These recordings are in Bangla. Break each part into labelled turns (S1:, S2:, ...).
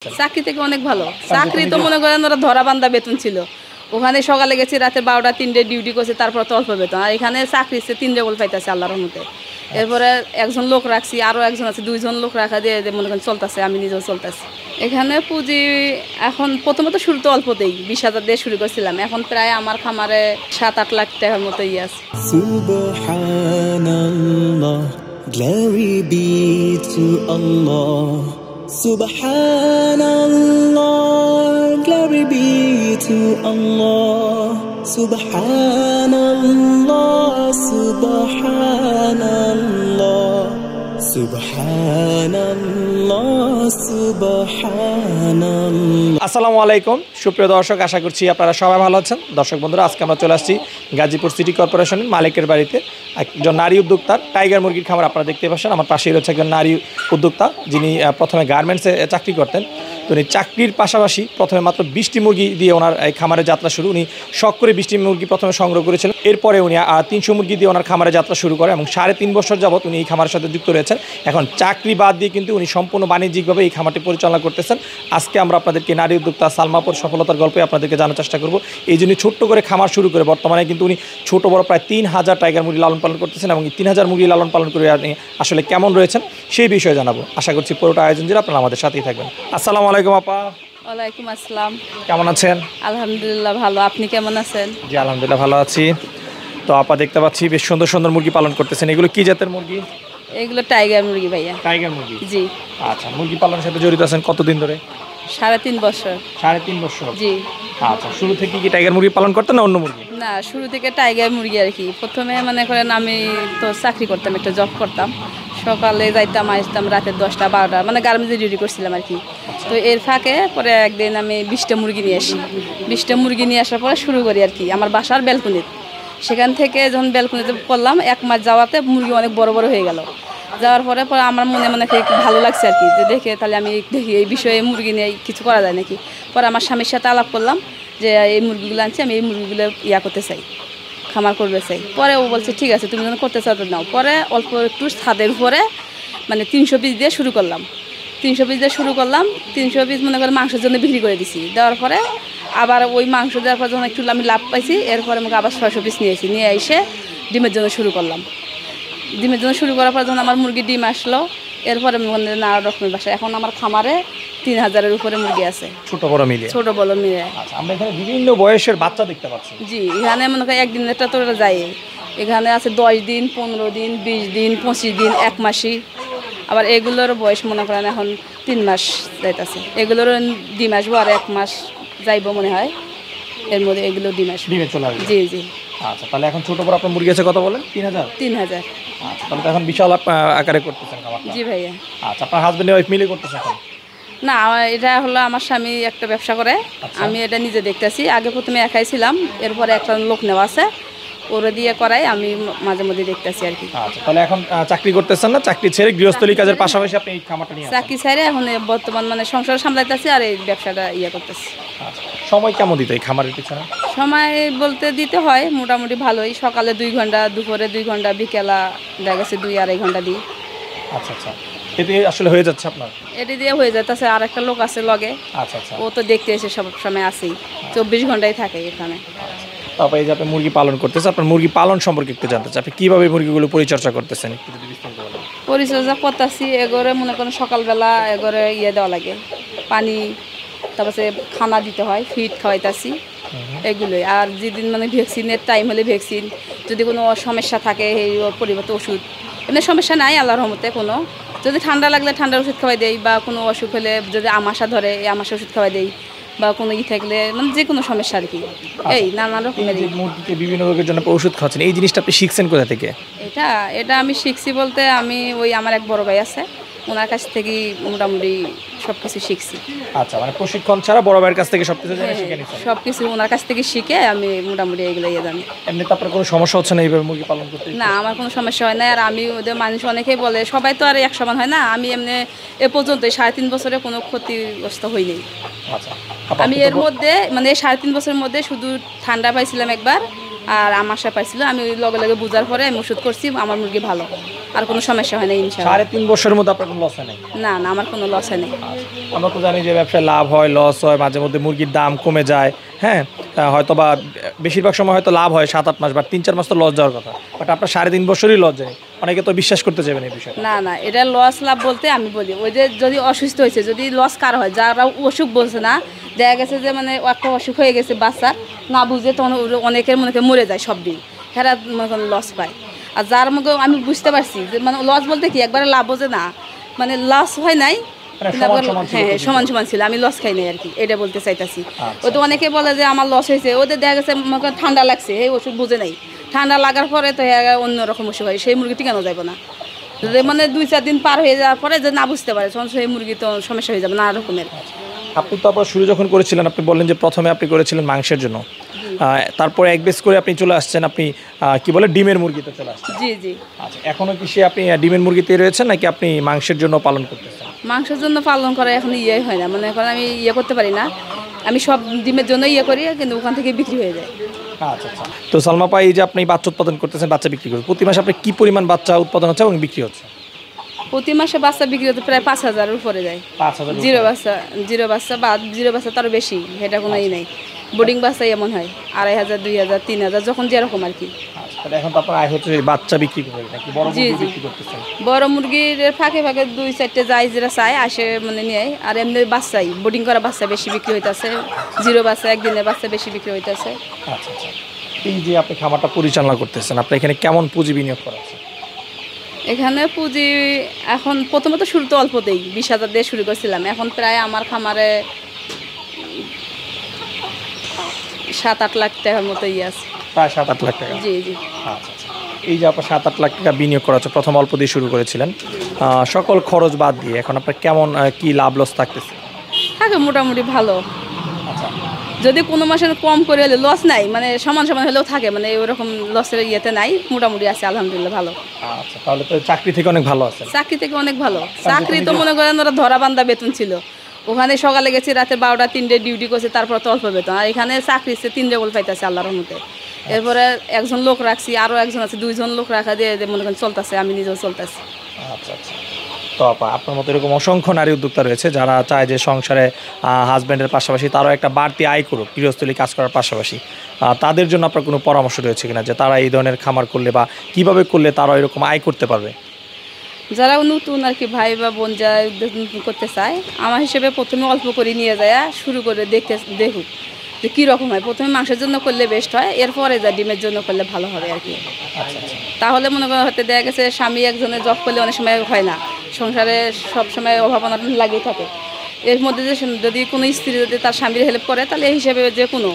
S1: চাকরি থেকে অনেক ভালো। চাকরি তো মনে করেন ওরা ধরা বান্ধা বেতন ছিল, ওখানে সকালে গেছি রাতে 12টা 3টে ডিউটি করছে, তারপর তো অল্প বেতন। আর এখানে চাকরি তিন রেবল পাইতেছে আল্লাহর রহমতে। এরপরে একজন লোক রাখছি, আরও একজন আছে, 2জন লোক রাখা দিয়ে মনে করেন চলতেছে, আমি নিজেও চলতেছি। এখানে পুঁজি এখন প্রথমত শুরু তো অল্পতেই 20,000 দিয়ে শুরু করছিলাম, এখন প্রায় আমার খামারে 7-8 লাখ টাকার মতো আছে।
S2: সুবহানাল্লাহ, glory be to Allah. Subhanallah, glory be to Allah. Subhanallah, Subhanallah, Subhanallah, Subhanallah.
S3: আসসালামু আলাইকুম সুপ্রিয় দর্শক, আশা করছি আপনারা সবাই ভালো আছেন। দর্শক বন্ধুরা, আজকে আমরা চলে আসছি গাজীপুর সিটি কর্পোরেশনের মালিকের বাড়িতে। একজন নারী উদ্যোক্তার টাইগার মুরগির খামার আপনারা দেখতে পাচ্ছেন। আমার পাশেই রয়েছে একজন নারী উদ্যোক্তা, যিনি প্রথমে গার্মেন্টসে চাকরি করতেন। তো উনি চাকরির পাশাপাশি প্রথমে মাত্র 20টি মুরগি দিয়ে ওনার এই খামারে যাত্রা শুরু। উনি শখ করে 20টি মুরগি প্রথমে সংগ্রহ করেছিলেন, এরপরে উনি 300 মুরগি দিয়ে ওনার খামারে যাত্রা শুরু করে এবং 3.5 বছর যাবৎ উনি এই খামারের সাথে যুক্ত রয়েছেন। এখন চাকরি বাদ দিয়ে কিন্তু উনি সম্পূর্ণ বাণিজ্যিকভাবে এই খামারটি পরিচালনা করতেছেন। আজকে আমরা আপনাদেরকে নারী উদ্যোক্তা সালমাপুর সফলতার গল্পে আপনাদেরকে জানার চেষ্টা করব। এই জন্য ছোট্ট করে খামার শুরু করে বর্তমানে কিন্তু উনি ছোট বড় প্রায় 3000 টাইগার মুরগি লালন পালন করতেছেন এবং এই 3000 মুরগি লালন পালন করে আসলে কেমন রয়েছেন সেই বিষয়ে জানাবো। আশা করছি পুরোটা আয়োজন জুড়ে আপনারা আমাদের সাথেই থাকবেন। আসসালামু আলাইকুম আপা।
S1: ওয়ালাইকুম আসসালাম।
S3: কেমন আছেন?
S1: আলহামদুলিল্লাহ ভালো, আপনি কেমন আছেন?
S3: জি আলহামদুলিল্লাহ ভালো আছি। তো আপা দেখতে পাচ্ছি বেশ সুন্দর সুন্দর মুরগি পালন করতেছেন। এগুলো কি জাতের মুরগি?
S1: এগুলো টাইগার মুরগি ভাইয়া।
S3: টাইগার মুরগি?
S1: জি।
S3: আচ্ছা, মুরগি পালনের সাথে জড়িত আছেন কতদিন ধরে?
S1: 3.5 বছর।
S3: 3.5 বছর?
S1: জি।
S3: আচ্ছা, শুরু থেকে কি টাইগার মুরগি পালন করতেন না অন্য মুরগি?
S1: না, শুরু থেকে টাইগার মুরগি আর কি। প্রথমে মনে করেন আমি তো চাকরি করতাম, একটা জব করতাম, সকালে যাইতাম আসতাম রাতে 10টা 12টা, মানে গার্মেন্টসে ডিউটি করছিলাম আর কি। তো এর ফাঁকে পরে একদিন আমি 20টা মুরগি নিয়ে আসি। 20টা মুরগি নিয়ে আসার পরে শুরু করি আর কি আমার বাসার ব্যালকনিতে। সেখান থেকে যখন ব্যালকনিতে করলাম, 1 মাস যাওয়াতে মুরগি অনেক বড় বড় হয়ে গেল। যাওয়ার পরে আমার মনে মনে ভালো লাগছে আর কি, যে দেখে তাহলে আমি দেখি এই বিষয়ে মুরগি নিয়ে কিছু করা যায় নাকি। পরে আমার স্বামীর সাথে আলাপ করলাম যে এই মুরগিগুলো আনছি, আমি এই মুরগিগুলো করতে চাই, খামার করতে চাই। পরে ও বলছে ঠিক আছে, তুমি যখন করতে চাও তো নাও। পরে অল্প একটু ছাদের উপরে মানে 300 পিস দিয়ে শুরু করলাম। 300 পিস দিয়ে শুরু করলাম। 300 পিস মনে করে মাংসের জন্য বিক্রি করে দিছি। দেওয়ার পরে আবার ওই মাংস দেওয়ার পর যখন একটু আমি লাভ পাইছি, এরপরে আমাকে আবার 600 পিস নিয়েছি, নিয়ে এসে ডিমের জন্য শুরু করলাম। ডিমের জন্য শুরু করার পর যখন আমার মুরগি ডিম আসলো, এরপরে নানা রকমের বাসা। এখন আমার খামারে 3000-এর উপরে মুরগি আছে, ছোট বড় মিলিয়ে।
S3: আচ্ছা, আমরা এখানে বিভিন্ন বয়সের বাচ্চা দেখতে পাচ্ছি।
S1: জি, এখানে মনে করেন একদিনেরটা তো যায়, এখানে আছে 10 দিন, 15 দিন, 20 দিন, 25 দিন, 1 মাসি। আবার এগুলোর বয়স মনে করেন এখন 3 মাস যাইতেছে। এগুলোরও ডিম আসবো আর 1 মাস যাইব মনে হয়, এর মধ্যে এগুলো ডিম আসবে। জি জি।
S3: আচ্ছা, তাহলে এখন ছোট বড় আপনার মুরগি আছে কত বলেন? 3000।
S1: 3000।
S3: আচ্ছা, তাহলে তো এখন বিশাল আকারে করতেছেন খামারটা।
S1: জি ভাইয়া।
S3: আচ্ছা, আপনার হাজবেন্ড ওয়াইফ মিলে করতেছেন এখন?
S1: না, এটা হলো আমার স্বামী একটা ব্যবসা করে, আমি এটা নিজে দেখতেছি। আগে প্রথমে একাই ছিলাম, এরপরে একটা লোক নেওয়া আছে, ওরা দিয়ে করাই, আমি মাঝে মধ্যে দেখতেছি আর কি।
S3: আচ্ছা, তাহলে এখন চাকরি করতেছেন না? চাকরি ছেড়ে গৃহস্থলী কাজের পাশাপাশি আপনি এই খামারটা নিয়ে?
S1: চাকরি ছেড়ে এখন বর্তমান মানে সংসার সামলাইতেছি আর এই ব্যবসাটা করতেছি।
S3: আচ্ছা, সময় কেমন দিত এই খামারের পিছনে?
S1: সময় বলতে দিতে হয় মোটামুটি ভালোই। সকালে 2 ঘন্টা, দুপুরে 2 ঘন্টা, বিকেলা দেখা গেছে 2-2.5 ঘন্টা দিই।
S3: আচ্ছা আচ্ছা, এতে আসলে হয়ে যাচ্ছে আপনার?
S1: এটি দিয়ে হয়ে যাচ্ছে। আর একটা লোক আছে লগে।
S3: আচ্ছা আচ্ছা,
S1: ও তো দেখতে এসে সব সময় আসেই, 24 ঘন্টাই থাকে এখানে।
S3: তারপর এই যে আপনি মুরগি পালন করতেছেন, আপনার মুরগি পালন সম্পর্কে একটু জানতে চাই। আপনি কীভাবে মুরগিগুলো পরিচর্যা করতেছেন একটু যদি বিস্তারিত বলেন।
S1: পরিচর্যা করতেছি, এগোরে মনে করেন সকালবেলা এগোরে দেওয়া লাগে, পানি, তারপরে খানা দিতে হয়, ফিড খাওয়াইতেছি, এগুলোই। আর যেদিন মানে ভ্যাকসিনের টাইম হলে ভ্যাকসিন, যদি কোনো সমস্যা থাকে এই পরিবর্তে ওষুধ। এমনি সমস্যা নাই আল্লাহর রহমতে কোনো। যদি ঠান্ডা লাগলে ঠান্ডার ওষুধ খাওয়াই দেই, বা কোনো অসুখ হলে যদি আমাশা ধরে এই আমাশা ওষুধ খাওয়াই দেই, বা কোনো থাকলে মানে যে কোনো সমস্যা আর কি। এই নানা রকমের
S3: মুরগিকে বিভিন্ন রোগের জন্য ওষুধ খাওয়াচ্ছেন, এই জিনিসটা আপনি শিখছেন কোথা থেকে?
S1: এটা আমি শিখছি বলতে, আমি ওই আমার এক বড় ভাই আছে, ওনার কাছ থেকেই মোটামুটি সব কিছু শিখছি।
S3: আচ্ছা, মানে প্রশিক্ষণ ছাড়া বড় ভাইয়ের কাছ থেকে সব কিছু শিখে নিচ্ছেন?
S1: সব কিছু ওনার কাছ থেকে শিখে আমি মোটামুটি এগুলো জানি।
S3: এমনি তো আপনার কোনো সমস্যা হচ্ছে না এইভাবে মুরগি পালন করতে?
S1: না, আমার কোনো সমস্যা হয় না। আর আমি ওদের মানুষ অনেকেই বলে, সবাই তো আর এক সমান হয় না। আমি এমনি এ পর্যন্ত 3.5 বছরে কোনো ক্ষতিগ্রস্ত হইনি।
S3: আচ্ছা,
S1: আমি এর মধ্যে মানে 3.5 বছরের মধ্যে শুধু ঠান্ডা পাইছিলাম একবার, আর আমাশা পাইছিল, আমি ওই লগে লগে বুঝার পরে আমি ওষুধ করছি, আমার মুরগি ভালো, আর কোনো সমস্যা হয় না ইনশাআল্লাহ।
S3: 3.5 বছরের মধ্যে আপনার কোনো লস হয় নাই?
S1: না না, আমার কোনো লস হয় নাই।
S3: আমরা তো জানি যে ব্যবসায় লাভ হয়, লস হয়, মাঝে মধ্যে মুরগির দাম কমে যায়, হ্যাঁ, হয়তো বা বেশিরভাগ সময় হয়তো লাভ হয় 7-8 মাস, বা 3-4 মাস তো লস যাওয়ার কথা, বাট আপনার 3.5 বছরই লস যায়। অনেকে তো বিশ্বাস করতে চাইবেন এই বিষয়ে।
S1: না না, এটা লস লাভ বলতে আমি বলি ওই যে যদি অসুস্থ হয়েছে, যদি লস কার হয়, যারা অসুখ বলছে না, দেখা গেছে যে মানে একটা অসুখ হয়ে গেছে বাচ্চার, না বুঝে তখন অনেকের মনে করে মরে যায়, সব দিন হেরা মনে করেন লস পায়। আর যার মধ্যে আমি বুঝতে পারছি যে মানে লস বলতে কি একবারে লাভ বোঝে না, মানে লস হয় নাই, হ্যাঁ সমান সমান ছিল, আমি লস খাই নাই আর কি, এটা বলতে চাইতেছি। ওই তো অনেকে বলে যে আমার লস হয়েছে, ওদের দেখা গেছে ঠান্ডা লাগছে, এই ওষুধ বুঝে নাই, ঠান্ডা লাগার পরে তো অন্যরকম অসুখ হয়, সেই মুরগি টিকানো যাবে না। যদি মানে 2-4 দিন পার হয়ে যাওয়ার পরে যে না বুঝতে পারে, তখন সেই মুরগি তো সমস্যা হয়ে যাবে নানা রকমের।
S3: আপনি তো আবার শুরু যখন করেছিলেন, আপনি বললেন যে প্রথমে আপনি করেছিলেন মাংসের জন্য, তারপরে এক বেস করে আপনি চলে আসছেন, আপনি কি বলে ডিমের মুরগিতে চলে আসছেন।
S1: জি জি।
S3: আচ্ছা, এখনও কি সে আপনি ডিমের মুরগিতে রয়েছেন নাকি আপনি মাংসের জন্য পালন করতেছেন?
S1: মাংসের জন্য পালন করা এখন হয় না, মানে এখন আমি করতে পারি না, আমি সব ডিমের জন্য করি, কিন্তু ওখান থেকে বিক্রি হয়ে যায়।
S3: আচ্ছা আচ্ছা। তো সালমা আপা, এই যে আপনি বাচ্চা উৎপাদন করতেছেন, বাচ্চা বিক্রি করছেন, প্রতি মাসে আপনি কি পরিমাণ বাচ্চা উৎপাদন হচ্ছে এবং বিক্রি হচ্ছে?
S1: প্রতি মাসে বাচ্চা বিক্রি হতে প্রায় 5,000-এর উপরে যায়।
S3: 5,000
S1: জিরো বাচ্চা বা জিরো বাচ্চা তারও বেশি, এটা কোনো নেই। বোর্ডিং বাচ্চা এমন হয় 2,500, 2,000, 3,000, যখন যেরকম আর কি।
S3: তাহলে এখন তো আপনার আয় হচ্ছে বাচ্চা বিক্রি করে নাকি বড় মুরগি বিক্রি করতেছেন?
S1: বড় মুরগির ফাঁকে ফাঁকে 2-4টে যায়, যেটা চায় আসে মানে নিয়ে, আর এমনি বাচ্চাই বোর্ডিং করা বাচ্চা বেশি বিক্রি হইতেছে, জিরো বাচ্চা একদিনের বাচ্চা বেশি বিক্রি হইতেছে।
S3: আচ্ছা আচ্ছা। এই যে আপনি খামারটা পরিচালনা করতেছেন, আপনি এখানে কেমন পুঁজি বিনিয়োগ করা আছে?
S1: এখানে পুঁজি এখন প্রথমত শুরুতে অল্পতেই 20,000 দিয়ে শুরু করছিলাম, এখন প্রায় আমার খামারে 7-8 লাখ টাকার মতো আছে।
S3: প্রায় 7-8 লাখ টাকা?
S1: জি জি।
S3: আচ্ছা আচ্ছা। এই যে আপনার 7-8 লাখ টাকা বিনিয়োগ করা হচ্ছে, প্রথম অল্প দিয়ে শুরু করেছিলেন, সকল খরচ বাদ দিয়ে এখন আপনার কেমন কি লাভ লস থাকতেছে?
S1: থাকে মোটামুটি ভালো,
S3: আচ্ছা।
S1: যদি কোনো মাসে কম করে হলে লস নাই, মানে সমান সমান হলেও থাকে, মানে ওরকম লসের ইয়েতে নাই, মোটামুটি আছে আলহামদুলিল্লাহ ভালো।
S3: আচ্ছা, তাহলে তো চাকরি থেকে অনেক ভালো আছে।
S1: চাকরি থেকে অনেক ভালো, চাকরি তো মনে করেন ওরা ধরা বান্ধা বেতন ছিল, ওখানে সকালে গেছি রাতে 12টা 3টে ডিউটি করছে, তারপর তো অল্প বেতন। আর এখানে চাকরি 3 রেবল পাইতেছে আল্লাহর রহমতে। এরপরে একজন লোক রাখছি, আরও একজন আছে, 2জন লোক রাখা দিয়ে মনে করেন চলতেছে, আমি নিজেও চলতেছি।
S3: আচ্ছা আচ্ছা। তো আপা, আপনার মতো এরকম অসংখ্য নারী উদ্যোক্তা রয়েছে যারা চায় যে সংসারে হাজব্যান্ডের পাশাপাশি তারাও একটা বাড়তি আয় করুক গৃহস্থলী কাজ করার পাশাপাশি, তাদের জন্য আপনার কোনো পরামর্শ রয়েছে কিনা যে তারা এই ধরনের খামার করলে বা কীভাবে করলে তারাও এরকম আয় করতে পারবে?
S1: যারা নতুন আর কি ভাই বা বোন যারা করতে চায়, আমার হিসেবে প্রথমে অল্প করে নিয়ে যায় শুরু করে দেখুক যে কীরকম হয়। প্রথমে মাংসের জন্য করলে বেস্ট হয়, এরপরে যা ডিমের জন্য করলে ভালো হবে আর কি। তাহলে মনে করেন হয়তো দেখা গেছে স্বামী একজনের জব করলে অনেক সময় হয় না, সংসারে সব সময় অভাব অনটন লাগিয়ে থাকে। এর মধ্যে যে যদি কোনো স্ত্রী যদি তার স্বামীর হেল্প করে, তাহলে এই হিসেবে যে কোনো,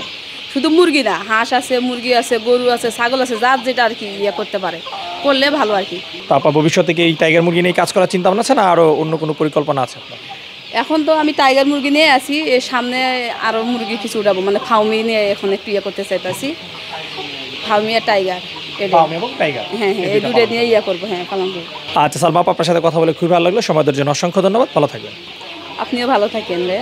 S1: শুধু মুরগি না, হাঁস আছে, মুরগি আছে, গরু আছে, ছাগল আছে, যার যেটা আর কি করতে পারে করলে ভালো আর কি।
S3: তারপর ভবিষ্যতে কি এই টাইগার মুরগি নিয়ে কাজ করার চিন্তা ভাবনা আছে না আরও অন্য কোনো পরিকল্পনা আছে?
S1: এখন তো আমি টাইগার মুরগি নিয়ে আছি, এর সামনে আরও মুরগি কিছু উঠাবো, মানে ফাউমি নিয়ে এখন একটু করতে চাইতেছি, ফাউমি আর টাইগার। হ্যাঁ হ্যাঁ, এই দুটো নিয়ে করবো। হ্যাঁ, পালন করবো।
S3: আচ্ছা সালমা, আপনার সাথে কথা বলে খুবই ভালো লাগলো, সময়ের জন্য অসংখ্য ধন্যবাদ, ভালো থাকবেন।
S1: আপনিও ভালো থাকেন রে।